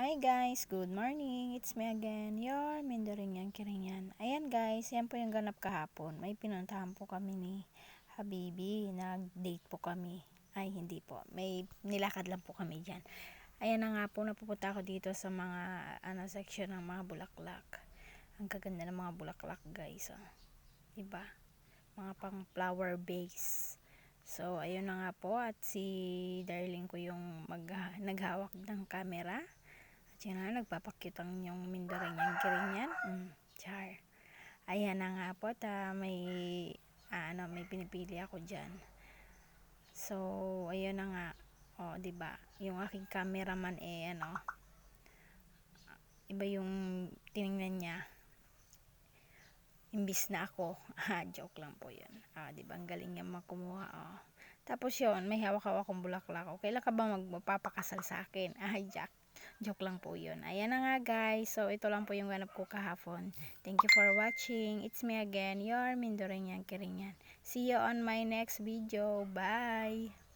Hi guys, good morning. It's me again, your Mindoringan Kiringan. Ayan guys, yan po yung ganap kahapon. May pinuntahan po kami ni Habibi. Nag-date po kami. Ay, hindi po. May nilakad lang po kami dyan. Ayan na nga po, napupunta ako dito sa mga section ng mga bulaklak. Ang kaganda ng mga bulaklak guys. Oh. Diba? Mga pang flower base. So, ayun na nga po. At si darling ko yung naghawak ng camera. At yun na, nagpapakyut ang yung Mindoreñan Kirinyan. Char. Ayan na nga po. May pinipili ako dyan. So, ayun na nga. O, diba? Yung aking cameraman iba yung tiningnan niya. Imbis na ako. Joke lang po yun. Diba? Ang galing niya makumuha. Tapos yun, may hawak-hawak akong bulaklak. Kailan ka ba magpapakasal sa akin? Joke lang po yun. Ayan na nga guys. So, ito lang po yung ganap ko kahapon. Thank you for watching. It's me again, your Mindoreñan Kiringan. See you on my next video. Bye!